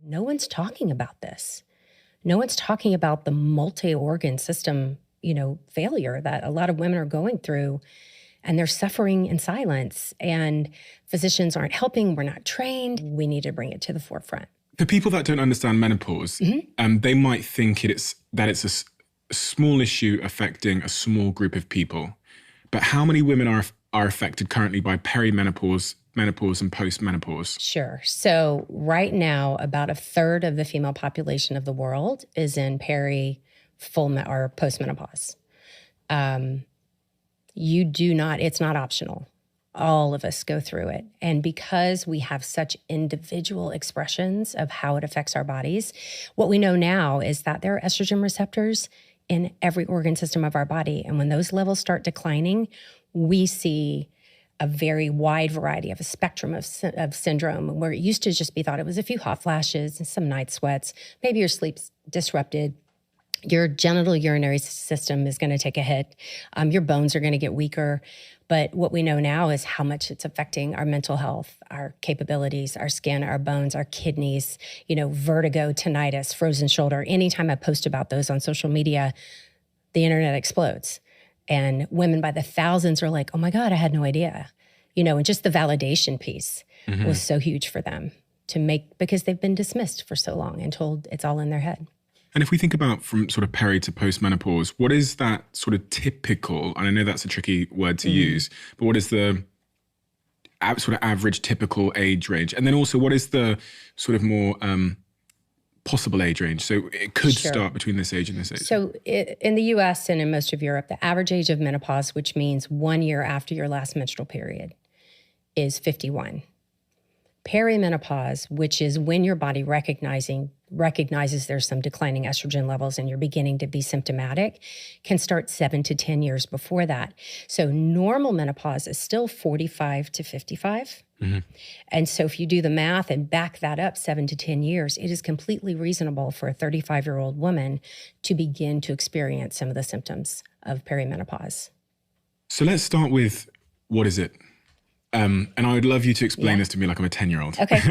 No one's talking about this. No one's talking about the multi-organ system, failure that a lot of women are going through, and they're suffering in silence, and physicians aren't helping. We're not trained. We need to bring it to the forefront. For people that don't understand menopause, they might think it's a small issue affecting a small group of people. But how many women are affected currently by perimenopause, menopause, and postmenopause? Sure. So right now, about a third of the female population of the world is in or postmenopause. It's not optional. All of us go through it. And because we have such individual expressions of how it affects our bodies, what we know now is that there are estrogen receptors in every organ system of our body. And when those levels start declining, we see a very wide variety of a spectrum of syndrome, where it used to just be thought it was a few hot flashes and some night sweats. Maybe your sleep's disrupted. Your genital urinary system is going to take a hit. Your bones are going to get weaker. But what we know now is how much it's affecting our mental health, our capabilities, our skin, our bones, our kidneys, vertigo, tinnitus, frozen shoulder. Anytime I post about those on social media, the internet explodes. And women by the thousands are like, oh my God, I had no idea. And just the validation piece was so huge for them because they've been dismissed for so long and told it's all in their head. And if we think about from sort of peri to postmenopause, what is that sort of typical, and I know that's a tricky word to use, but what is the sort of average typical age range? And then also, what is the sort of more possible age range? So it could start between this age and this age. So in the US and in most of Europe, the average age of menopause, which means 1 year after your last menstrual period, is 51. Perimenopause, which is when your body recognizes there's some declining estrogen levels and you're beginning to be symptomatic, can start 7 to 10 years before that. So normal menopause is still 45 to 55. And so if you do the math and back that up 7 to 10 years, it is completely reasonable for a 35-year-old woman to begin to experience some of the symptoms of perimenopause. So let's start with, what is it? And I would love you to explain this to me like I'm a 10-year-old. Okay.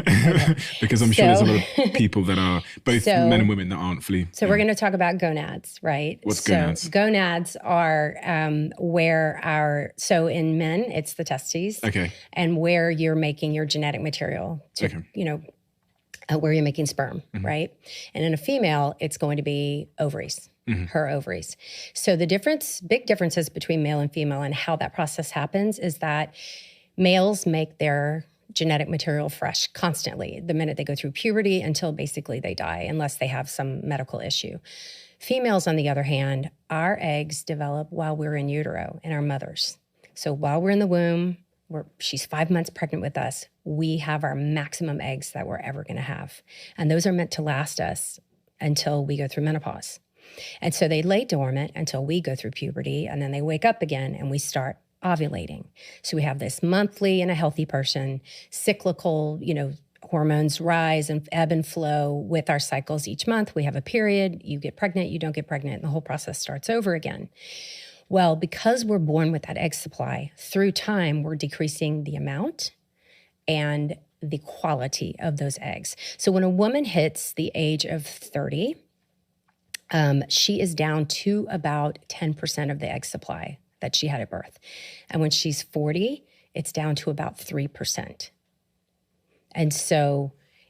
Because I'm sure there's a lot of people that are, both men and women, that aren't fully. So we're going to talk about gonads, right? What's gonads? Gonads are so in men, it's the testes. Okay. And where you're making your genetic material to, where you're making sperm, right? And in a female, it's going to be ovaries. Her ovaries. So the big differences between male and female and how that process happens is that males make their genetic material fresh constantly the minute they go through puberty until basically they die, unless they have some medical issue. Females, on the other hand, our eggs develop while we're in utero in our mothers. So while we're in the womb, she's 5 months pregnant with us, we have our maximum eggs that we're ever going to have. And those are meant to last us until we go through menopause. And so they lay dormant until we go through puberty, and then they wake up again and we start ovulating. So we have this monthly in a healthy person, cyclical, hormones rise and ebb and flow with our cycles each month. We have a period, you get pregnant, you don't get pregnant, and the whole process starts over again. Well, because we're born with that egg supply, through time, we're decreasing the amount and the quality of those eggs. So when a woman hits the age of 30, she is down to about 10% of the egg supply that she had at birth. And when she's 40, it's down to about 3%.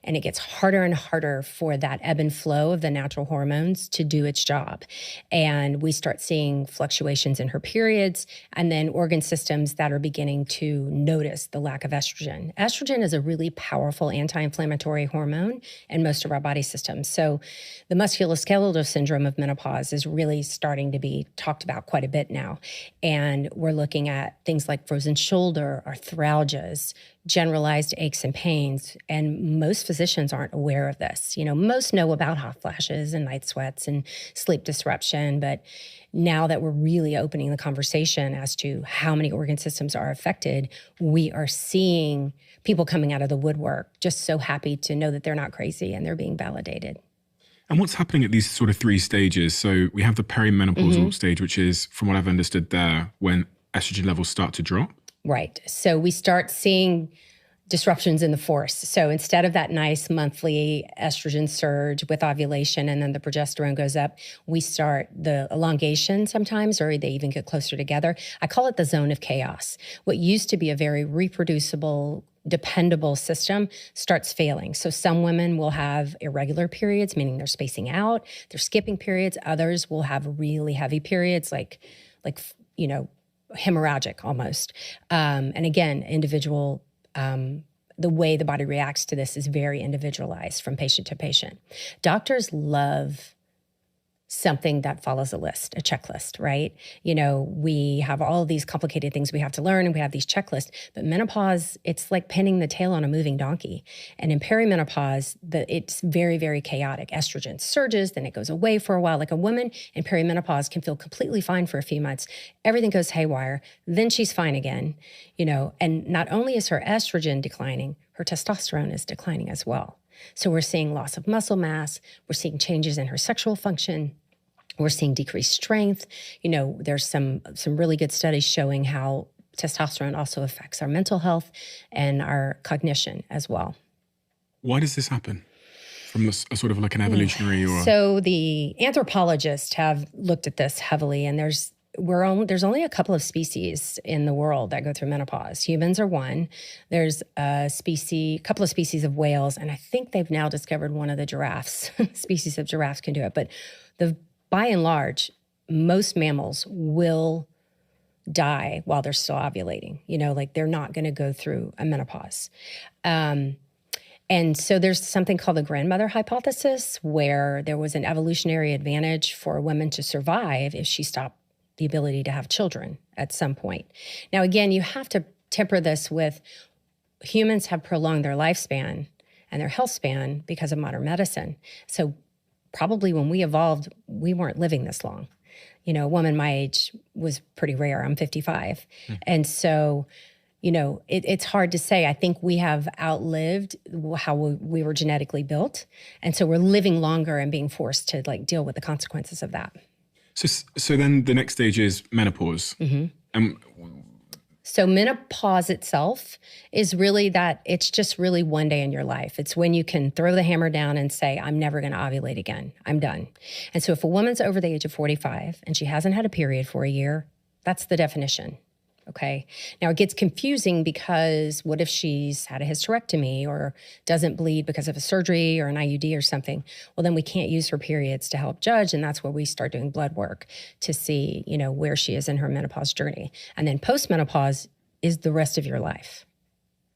And it gets harder and harder for that ebb and flow of the natural hormones to do its job. And we start seeing fluctuations in her periods, and then organ systems that are beginning to notice the lack of estrogen. Estrogen is a really powerful anti-inflammatory hormone in most of our body systems. So the musculoskeletal syndrome of menopause is really starting to be talked about quite a bit now. And we're looking at things like frozen shoulder, arthralgias, generalized aches and pains, and most physicians aren't aware of this. Most know about hot flashes and night sweats and sleep disruption, but now that we're really opening the conversation as to how many organ systems are affected, we are seeing people coming out of the woodwork just so happy to know that they're not crazy and they're being validated. And what's happening at these sort of 3 stages? So we have the perimenopausal stage, which is, from what I've understood there, when estrogen levels start to drop. Right. So we start seeing disruptions in the force. So instead of that nice monthly estrogen surge with ovulation and then the progesterone goes up, we start the elongation sometimes, or they even get closer together. I call it the zone of chaos. What used to be a very reproducible, dependable system starts failing. So some women will have irregular periods, meaning they're spacing out, they're skipping periods. Others will have really heavy periods, like hemorrhagic almost. And again, individual, the way the body reacts to this is very individualized from patient to patient. Doctors love something that follows a list, a checklist, right? We have all of these complicated things we have to learn, and we have these checklists, but menopause, it's like pinning the tail on a moving donkey. And in perimenopause, it's very, very chaotic. Estrogen surges, then it goes away for a while. Like a woman in perimenopause can feel completely fine for a few months. Everything goes haywire. Then she's fine again, and not only is her estrogen declining, her testosterone is declining as well. So we're seeing loss of muscle mass. We're seeing changes in her sexual function. We're seeing decreased strength. There's some really good studies showing how testosterone also affects our mental health and our cognition as well. Why does this happen? From a sort of like an evolutionary or... So the anthropologists have looked at this heavily, and there's only a couple of species in the world that go through menopause. Humans are one. There's a couple of species of whales, and I think they've now discovered one of the giraffes. Species of giraffes can do it. But by and large, most mammals will die while they're still ovulating. They're not going to go through a menopause. And so there's something called the grandmother hypothesis, where there was an evolutionary advantage for a woman to survive if she stopped the ability to have children at some point. Now, again, you have to temper this with humans have prolonged their lifespan and their health span because of modern medicine. So probably when we evolved, we weren't living this long. A woman my age was pretty rare. I'm 55. And so, it's hard to say. I think we have outlived how we were genetically built. And so we're living longer and being forced to deal with the consequences of that. So then the next stage is menopause. So menopause itself is really that it's just really one day in your life. It's when you can throw the hammer down and say, I'm never going to ovulate again. I'm done. And so if a woman's over the age of 45 and she hasn't had a period for a year, that's the definition. Okay. Now it gets confusing because what if she's had a hysterectomy or doesn't bleed because of a surgery or an IUD or something? Well, then we can't use her periods to help judge. And that's where we start doing blood work to see, where she is in her menopause journey. And then postmenopause is the rest of your life.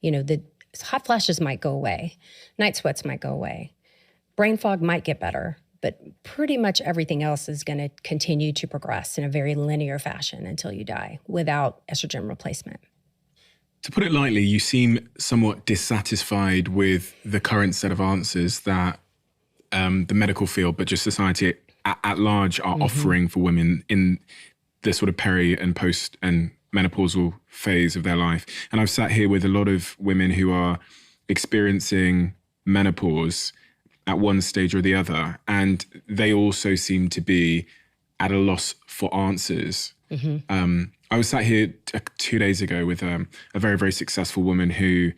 The hot flashes might go away. Night sweats might go away. Brain fog might get better. But pretty much everything else is going to continue to progress in a very linear fashion until you die without estrogen replacement. To put it lightly, you seem somewhat dissatisfied with the current set of answers that the medical field, but just society at large are offering for women in the sort of peri and post and menopausal phase of their life. And I've sat here with a lot of women who are experiencing menopause at one stage or the other, and they also seem to be at a loss for answers. I was sat here 2 days ago with a very, very successful woman who,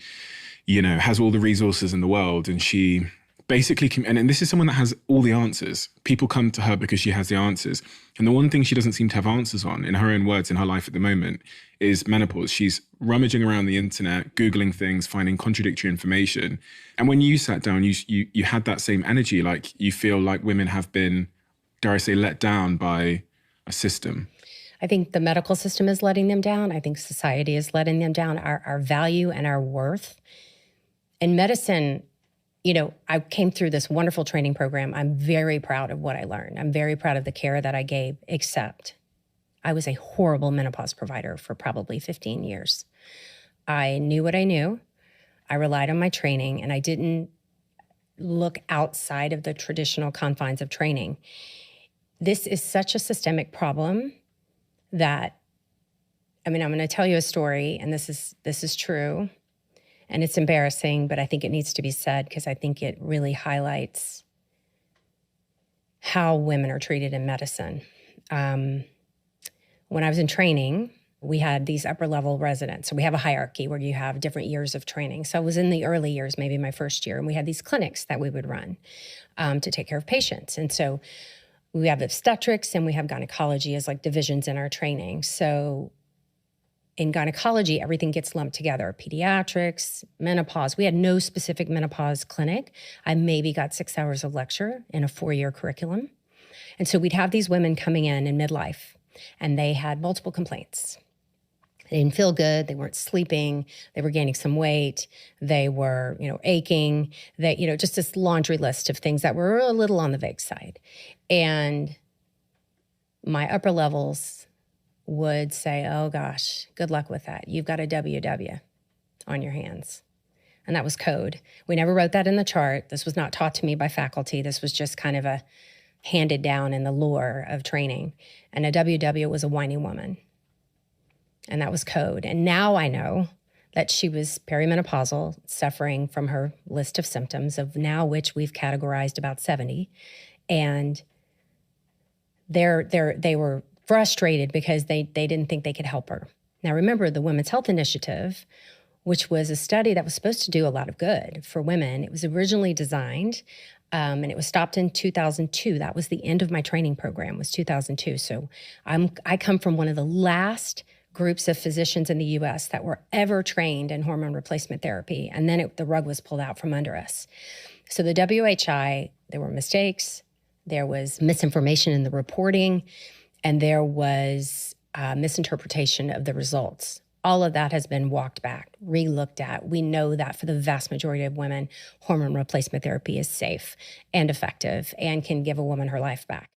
has all the resources in the world, and she basically, and this is someone that has all the answers. People come to her because she has the answers. And the one thing she doesn't seem to have answers on, in her own words, in her life at the moment, is menopause. She's rummaging around the internet, Googling things, finding contradictory information. And when you sat down, you had that same energy, like you feel like women have been, dare I say, let down by a system. I think the medical system is letting them down. I think society is letting them down. Our value and our worth. In medicine, I came through this wonderful training program. I'm very proud of what I learned. I'm very proud of the care that I gave, except I was a horrible menopause provider for probably 15 years. I knew what I knew. I relied on my training, and I didn't look outside of the traditional confines of training. This is such a systemic problem that, I'm going to tell you a story, and this is true. And it's embarrassing, but I think it needs to be said because I think it really highlights how women are treated in medicine. When I was in training, we had these upper level residents. So we have a hierarchy where you have different years of training. So it was in the early years, maybe my first year, and we had these clinics that we would run to take care of patients. And so we have obstetrics and we have gynecology as like divisions in our training. So in gynecology, everything gets lumped together. Pediatrics, menopause. We had no specific menopause clinic. I maybe got 6 hours of lecture in a 4-year curriculum. And so we'd have these women coming in midlife, and they had multiple complaints. They didn't feel good. They weren't sleeping. They were gaining some weight. They were, aching. They, just this laundry list of things that were a little on the vague side. And my upper levels would say, oh gosh, good luck with that. You've got a WW on your hands. And that was code. We never wrote that in the chart. This was not taught to me by faculty. This was just kind of a handed down in the lore of training. And a WW was a whiny woman. And that was code. And now I know that she was perimenopausal, suffering from her list of symptoms, of now which we've categorized about 70. And they were frustrated because they didn't think they could help her. Now, remember, the Women's Health Initiative, which was a study that was supposed to do a lot of good for women, it was originally designed, and it was stopped in 2002. That was the end of my training program, was 2002. So I come from one of the last groups of physicians in the U.S. that were ever trained in hormone replacement therapy, and then the rug was pulled out from under us. So the WHI, there were mistakes, there was misinformation in the reporting, and there was misinterpretation of the results. All of that has been walked back, re-looked at. We know that for the vast majority of women, hormone replacement therapy is safe and effective and can give a woman her life back.